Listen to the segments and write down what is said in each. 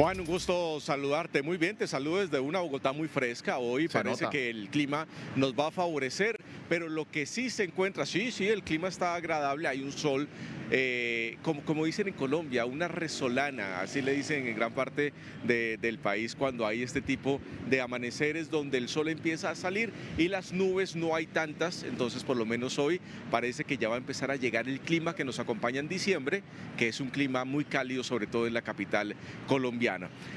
Juan, un gusto saludarte. Muy bien, te saludo desde una Bogotá muy fresca. Hoy Se parece nota. que el clima nos va a favorecer, pero lo que sí se encuentra, sí, el clima está agradable, hay un sol, como dicen en Colombia, una resolana, así le dicen en gran parte del país cuando hay este tipo de amaneceres donde el sol empieza a salir y las nubes no hay tantas, entonces por lo menos hoy parece que ya va a empezar a llegar el clima que nos acompaña en diciembre, que es un clima muy cálido, sobre todo en la capital colombiana.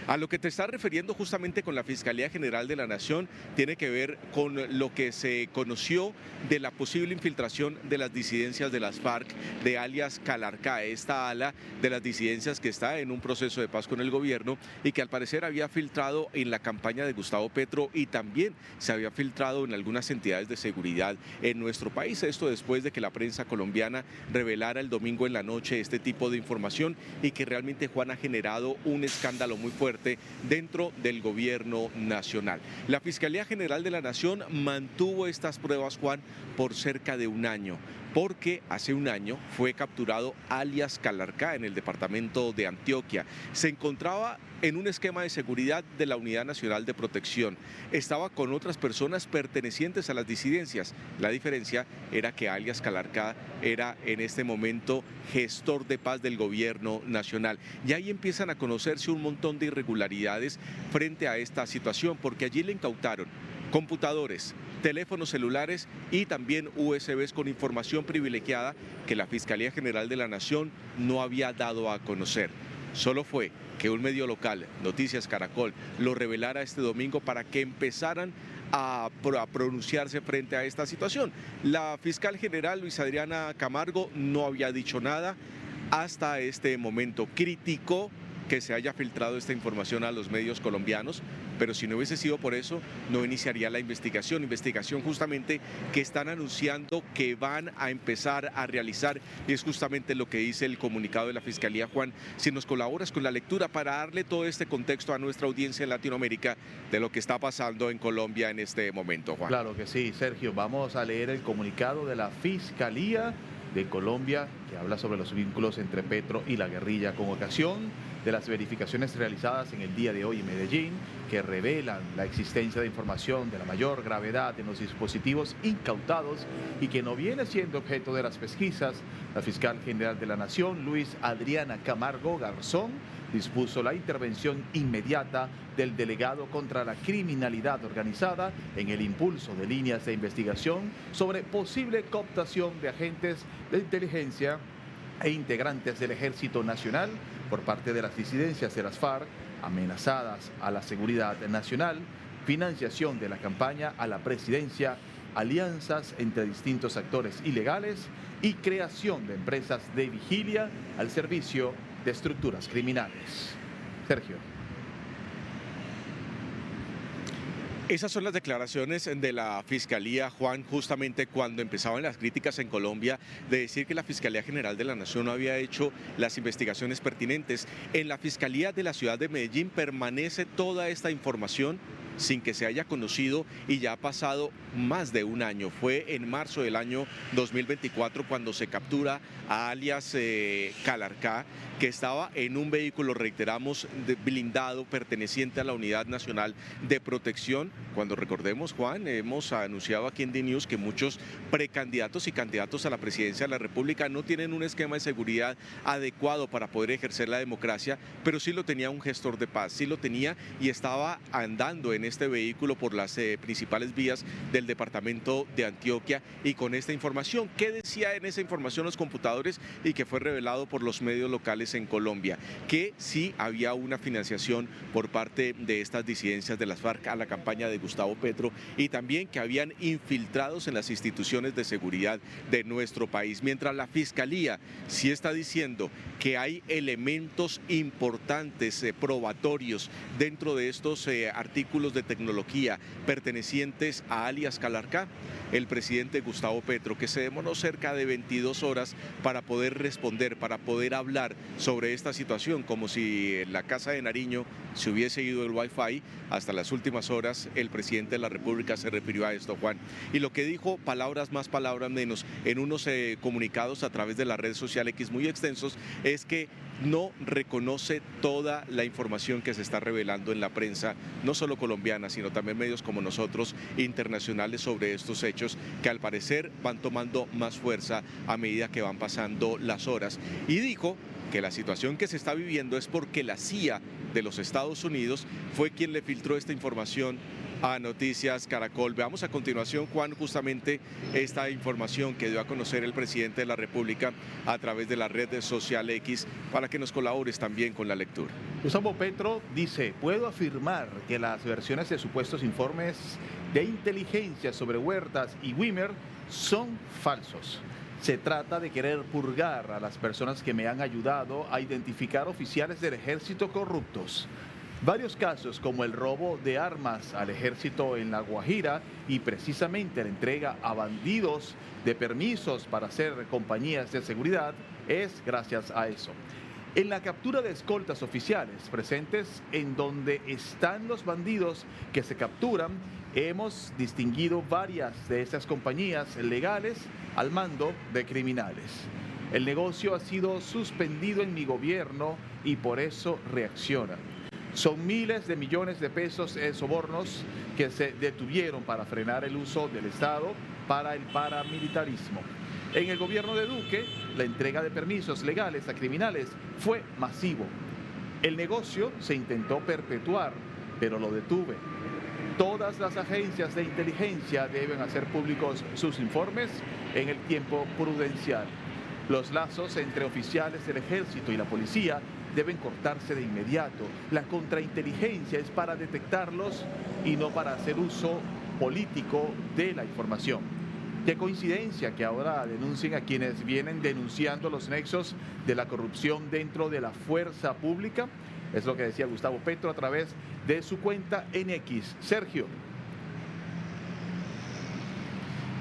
A lo que te estás refiriendo justamente con la Fiscalía General de la Nación tiene que ver con lo que se conoció de la posible infiltración de las disidencias de las FARC, de alias Calarcá, esta ala de las disidencias que está en un proceso de paz con el gobierno y que al parecer había filtrado en la campaña de Gustavo Petro y también se había filtrado en algunas entidades de seguridad en nuestro país. Esto después de que la prensa colombiana revelara el domingo en la noche este tipo de información y que realmente, Juan, ha generado un escándalo muy fuerte dentro del gobierno nacional. La Fiscalía General de la Nación mantuvo estas pruebas, Juan, por cerca de un año, porque hace un año fue capturado alias Calarcá en el departamento de Antioquia. Se encontraba en un esquema de seguridad de la Unidad Nacional de Protección. Estaba con otras personas pertenecientes a las disidencias. La diferencia era que alias Calarcá era en este momento gestor de paz del gobierno nacional. Y ahí empiezan a conocerse un montón de irregularidades frente a esta situación, porque allí le incautaron computadores, teléfonos celulares y también USBs con información privilegiada que la Fiscalía General de la Nación no había dado a conocer. Solo fue que un medio local, Noticias Caracol, lo revelara este domingo para que empezaran a pronunciarse frente a esta situación. La fiscal general Luis Adriana Camargo no había dicho nada hasta este momento. Criticó que se haya filtrado esta información a los medios colombianos, pero si no hubiese sido por eso, no iniciaría la investigación justamente que están anunciando que van a empezar a realizar, y es justamente lo que dice el comunicado de la Fiscalía. Juan, si nos colaboras con la lectura para darle todo este contexto a nuestra audiencia en Latinoamérica de lo que está pasando en Colombia en este momento, Juan. Claro que sí, Sergio. Vamos a leer el comunicado de la Fiscalía de Colombia que habla sobre los vínculos entre Petro y la guerrilla con ocasión de las verificaciones realizadas en el día de hoy en Medellín, que revelan la existencia de información de la mayor gravedad en los dispositivos incautados y que no viene siendo objeto de las pesquisas. La fiscal general de la Nación, Luis Adriana Camargo Garzón, dispuso la intervención inmediata del delegado contra la criminalidad organizada en el impulso de líneas de investigación sobre posible cooptación de agentes de inteligencia e integrantes del Ejército Nacional por parte de las disidencias de las FARC, amenazadas a la seguridad nacional, financiación de la campaña a la presidencia, alianzas entre distintos actores ilegales y creación de empresas de vigilia al servicio de estructuras criminales. Sergio. Esas son las declaraciones de la Fiscalía, Juan, justamente cuando empezaban las críticas en Colombia de decir que la Fiscalía General de la Nación no había hecho las investigaciones pertinentes. En la Fiscalía de la ciudad de Medellín permanece toda esta información sin que se haya conocido y ya ha pasado más de un año. Fue en marzo del año 2024 cuando se captura a alias Calarcá, que estaba en un vehículo, reiteramos, blindado perteneciente a la Unidad Nacional de Protección. Cuando recordemos, Juan, hemos anunciado aquí en The News que muchos precandidatos y candidatos a la presidencia de la República no tienen un esquema de seguridad adecuado para poder ejercer la democracia, pero sí lo tenía un gestor de paz, sí lo tenía y estaba andando en este vehículo por las principales vías del departamento de Antioquia y con esta información. ¿Qué decía en esa información los computadores y que fue revelado por los medios locales en Colombia? Que sí había una financiación por parte de estas disidencias de las FARC a la campaña de Gustavo Petro y también que habían infiltrados en las instituciones de seguridad de nuestro país. Mientras la Fiscalía sí está diciendo que hay elementos importantes, probatorios dentro de estos artículos de tecnología pertenecientes a alias Calarcá, el presidente Gustavo Petro, que se demoró cerca de 22 horas para poder responder, para poder hablar sobre esta situación, como si en la Casa de Nariño se hubiese ido el Wi-Fi. Hasta las últimas horas el presidente de la República se refirió a esto, Juan. Y lo que dijo, palabras más, palabras menos, en unos comunicados a través de la red social X muy extensos, es que no reconoce toda la información que se está revelando en la prensa, no solo colombiana, sino también medios como nosotros, internacionales, sobre estos hechos que al parecer van tomando más fuerza a medida que van pasando las horas. Y dijo que la situación que se está viviendo es porque la CIA de los Estados Unidos fue quien le filtró esta información a Noticias Caracol. Veamos a continuación, Juan, justamente esta información que dio a conocer el presidente de la República a través de la red social X, para que nos colabores también con la lectura. Gustavo Petro dice: puedo afirmar que las versiones de supuestos informes de inteligencia sobre Huertas y Wimmer son falsos. Se trata de querer purgar a las personas que me han ayudado a identificar oficiales del ejército corruptos. Varios casos, como el robo de armas al ejército en La Guajira y precisamente la entrega a bandidos de permisos para hacer compañías de seguridad, es gracias a eso. En la captura de escoltas oficiales presentes en donde están los bandidos que se capturan, hemos distinguido varias de esas compañías legales al mando de criminales. El negocio ha sido suspendido en mi gobierno y por eso reacciona. Son miles de millones de pesos en sobornos que se detuvieron para frenar el uso del Estado para el paramilitarismo. En el gobierno de Duque, la entrega de permisos legales a criminales fue masivo. El negocio se intentó perpetuar, pero lo detuve. Todas las agencias de inteligencia deben hacer públicos sus informes en el tiempo prudencial. Los lazos entre oficiales del ejército y la policía deben cortarse de inmediato. La contrainteligencia es para detectarlos y no para hacer uso político de la información. Qué coincidencia que ahora denuncien a quienes vienen denunciando los nexos de la corrupción dentro de la fuerza pública. Es lo que decía Gustavo Petro a través de su cuenta en X. Sergio.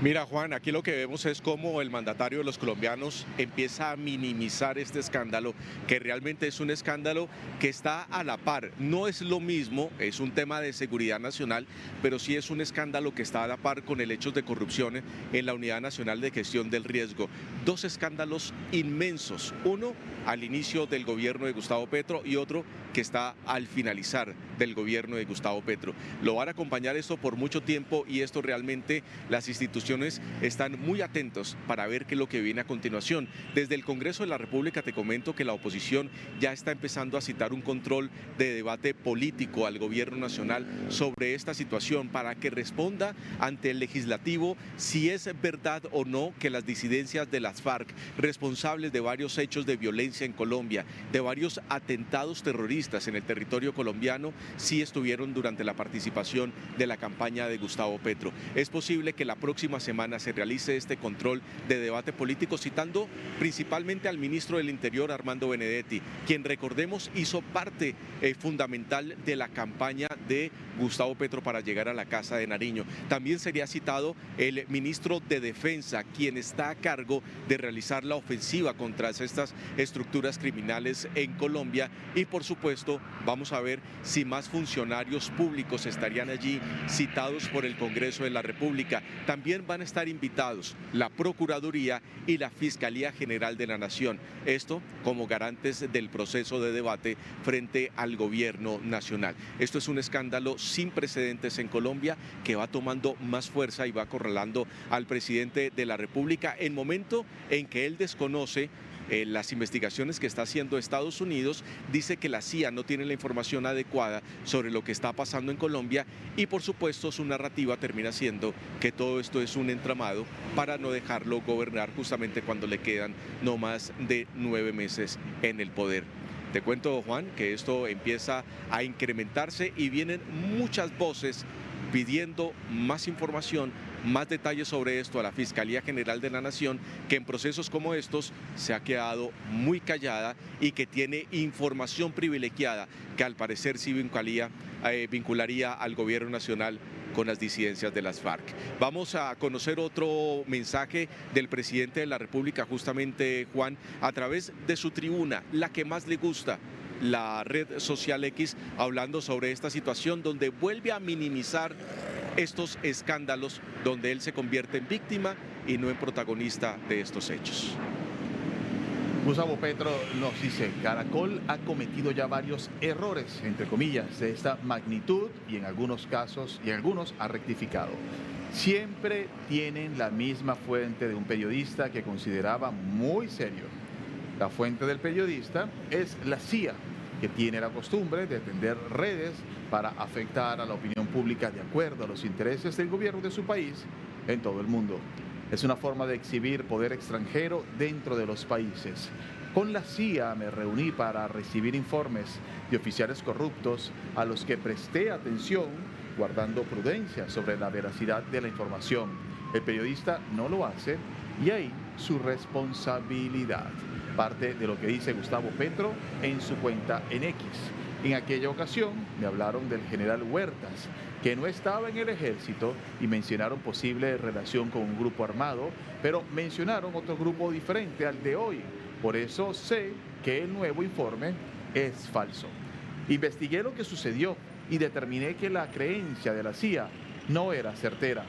Mira, Juan, aquí lo que vemos es cómo el mandatario de los colombianos empieza a minimizar este escándalo, que realmente es un escándalo que está a la par. No es lo mismo, es un tema de seguridad nacional, pero sí es un escándalo que está a la par con el hecho de corrupción en la Unidad Nacional de Gestión del Riesgo. Dos escándalos inmensos, uno al inicio del gobierno de Gustavo Petro y otro que está al finalizar del gobierno de Gustavo Petro. Lo van a acompañar esto por mucho tiempo y esto realmente las instituciones están muy atentos para ver qué es lo que viene a continuación. Desde el Congreso de la República te comento que la oposición ya está empezando a citar un control de debate político al gobierno nacional sobre esta situación para que responda ante el legislativo si es verdad o no que las disidencias de las FARC, responsables de varios hechos de violencia en Colombia, de varios atentados terroristas en el territorio colombiano, sí estuvieron durante la participación de la campaña de Gustavo Petro. Es posible que la próxima semana se realice este control de debate político, citando principalmente al ministro del Interior, Armando Benedetti, quien, recordemos, hizo parte fundamental de la campaña de Gustavo Petro para llegar a la Casa de Nariño. También sería citado el ministro de Defensa, quien está a cargo de realizar la ofensiva contra estas estructuras criminales en Colombia, y por supuesto vamos a ver si más funcionarios públicos estarían allí citados por el Congreso de la República. También van a estar invitados la Procuraduría y la Fiscalía General de la Nación, esto como garantes del proceso de debate frente al gobierno nacional. Esto es un escándalo sin precedentes en Colombia que va tomando más fuerza y va acorralando al presidente de la República en momento en que él desconoce las investigaciones que está haciendo Estados Unidos. Dice que la CIA no tiene la información adecuada sobre lo que está pasando en Colombia y por supuesto su narrativa termina siendo que todo esto es un entramado para no dejarlo gobernar justamente cuando le quedan no más de 9 meses en el poder. Te cuento, Juan, que esto empieza a incrementarse y vienen muchas voces pidiendo más información, más detalles sobre esto a la Fiscalía General de la Nación, que en procesos como estos se ha quedado muy callada y que tiene información privilegiada que al parecer sí vincularía al gobierno nacional con las disidencias de las FARC. Vamos a conocer otro mensaje del presidente de la República, justamente, Juan, a través de su tribuna, la que más le gusta, la red social X, hablando sobre esta situación donde vuelve a minimizar estos escándalos, donde él se convierte en víctima y no en protagonista de estos hechos. Gustavo Petro nos dice, Caracol ha cometido ya varios errores, entre comillas, de esta magnitud y en algunos casos, y en algunos ha rectificado. Siempre tienen la misma fuente de un periodista que consideraba muy serio. La fuente del periodista es la CIA, que tiene la costumbre de tender redes para afectar a la opinión pública de acuerdo a los intereses del gobierno de su país en todo el mundo. Es una forma de exhibir poder extranjero dentro de los países. Con la CIA me reuní para recibir informes de oficiales corruptos a los que presté atención, guardando prudencia sobre la veracidad de la información. El periodista no lo hace y ahí su responsabilidad. Parte de lo que dice Gustavo Petro en su cuenta en X. En aquella ocasión me hablaron del general Huertas, que no estaba en el ejército y mencionaron posible relación con un grupo armado, pero mencionaron otro grupo diferente al de hoy. Por eso sé que el nuevo informe es falso. Investigué lo que sucedió y determiné que la creencia de la CIA no era certera.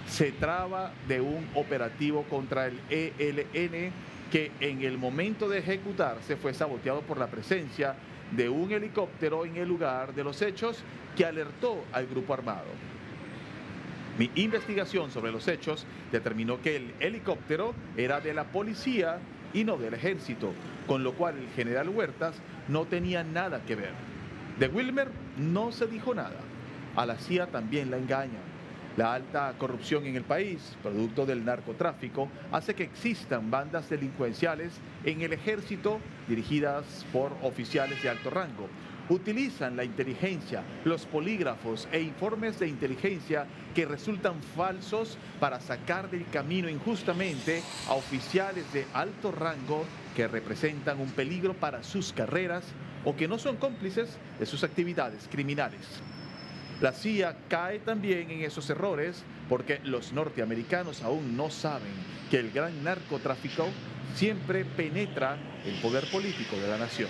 Se trata de un operativo contra el ELN que en el momento de ejecutarse fue saboteado por la presencia de un helicóptero en el lugar de los hechos que alertó al grupo armado. Mi investigación sobre los hechos determinó que el helicóptero era de la policía y no del ejército, con lo cual el general Huertas no tenía nada que ver. De Wilmer no se dijo nada. A la CIA también la engañan. La alta corrupción en el país, producto del narcotráfico, hace que existan bandas delincuenciales en el ejército dirigidas por oficiales de alto rango. Utilizan la inteligencia, los polígrafos e informes de inteligencia que resultan falsos para sacar del camino injustamente a oficiales de alto rango que representan un peligro para sus carreras o que no son cómplices de sus actividades criminales. La CIA cae también en esos errores porque los norteamericanos aún no saben que el gran narcotráfico siempre penetra el poder político de la nación.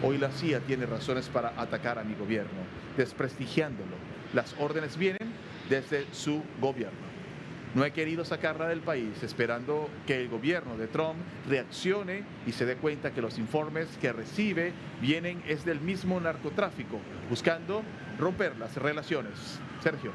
Hoy la CIA tiene razones para atacar a mi gobierno, desprestigiándolo. Las órdenes vienen desde su gobierno. No he querido sacarla del país, esperando que el gobierno de Trump reaccione y se dé cuenta que los informes que recibe vienen es del mismo narcotráfico, buscando romper las relaciones. Sergio.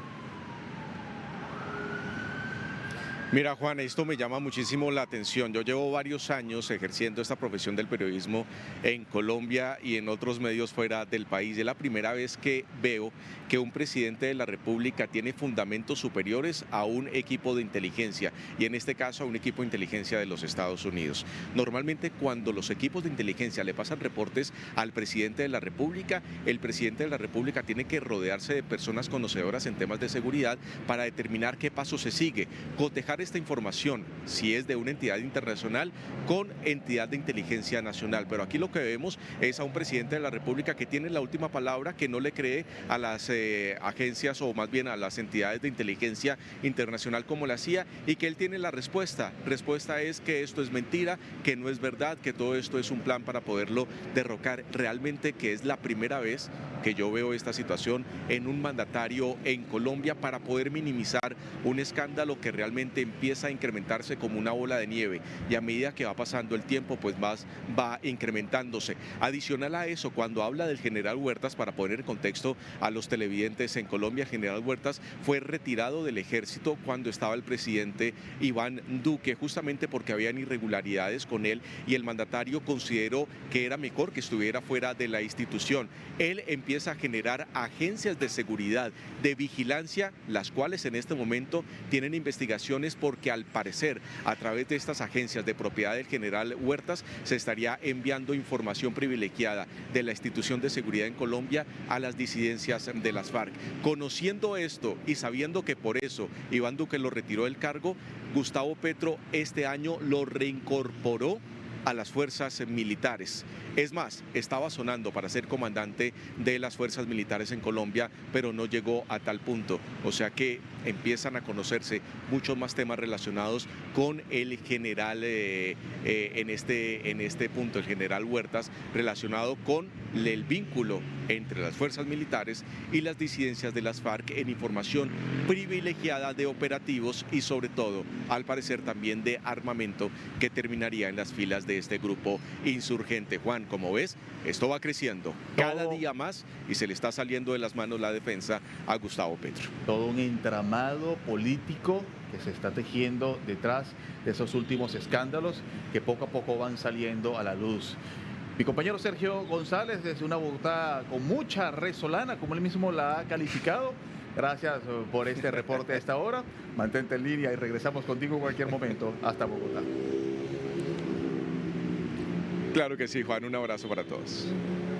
Mira, Juan, esto me llama muchísimo la atención. Yo llevo varios años ejerciendo esta profesión del periodismo en Colombia y en otros medios fuera del país. Es la primera vez que veo que un presidente de la República tiene fundamentos superiores a un equipo de inteligencia y en este caso a un equipo de inteligencia de los Estados Unidos. Normalmente cuando los equipos de inteligencia le pasan reportes al presidente de la República, el presidente de la República tiene que rodearse de personas conocedoras en temas de seguridad para determinar qué paso se sigue, cotejar esta información, si es de una entidad internacional, con entidad de inteligencia nacional. Pero aquí lo que vemos es a un presidente de la República que tiene la última palabra, que no le cree a las agencias o más bien a las entidades de inteligencia internacional como la CIA y que él tiene la respuesta. Respuesta es que esto es mentira, que no es verdad, que todo esto es un plan para poderlo derrocar. Realmente que es la primera vez que yo veo esta situación en un mandatario en Colombia para poder minimizar un escándalo que realmente empieza a incrementarse como una bola de nieve y a medida que va pasando el tiempo pues más va incrementándose. Adicional a eso, cuando habla del general Huertas, para poner en contexto a los televidentes en Colombia, el general Huertas fue retirado del ejército cuando estaba el presidente Iván Duque, justamente porque habían irregularidades con él y el mandatario consideró que era mejor que estuviera fuera de la institución. Él empieza a generar agencias de seguridad, de vigilancia, las cuales en este momento tienen investigaciones porque al parecer a través de estas agencias de propiedad del general Huertas se estaría enviando información privilegiada de la institución de seguridad en Colombia a las disidencias de las FARC. Conociendo esto y sabiendo que por eso Iván Duque lo retiró del cargo, Gustavo Petro este año lo reincorporó a las fuerzas militares. Es más, estaba sonando para ser comandante de las fuerzas militares en Colombia, pero no llegó a tal punto. O sea que empiezan a conocerse muchos más temas relacionados con el general en este punto, el general Huertas, relacionado con el vínculo entre las fuerzas militares y las disidencias de las FARC en información privilegiada de operativos y sobre todo, al parecer también de armamento que terminaría en las filas de de este grupo insurgente. Juan, como ves, esto va creciendo cada día más y se le está saliendo de las manos la defensa a Gustavo Petro. Todo un entramado político que se está tejiendo detrás de esos últimos escándalos que poco a poco van saliendo a la luz. Mi compañero Sergio González desde una Bogotá con mucha resolana, como él mismo la ha calificado. Gracias por este reporte a esta hora. Mantente en línea y regresamos contigo en cualquier momento hasta Bogotá. Claro que sí, Juan. Un abrazo para todos.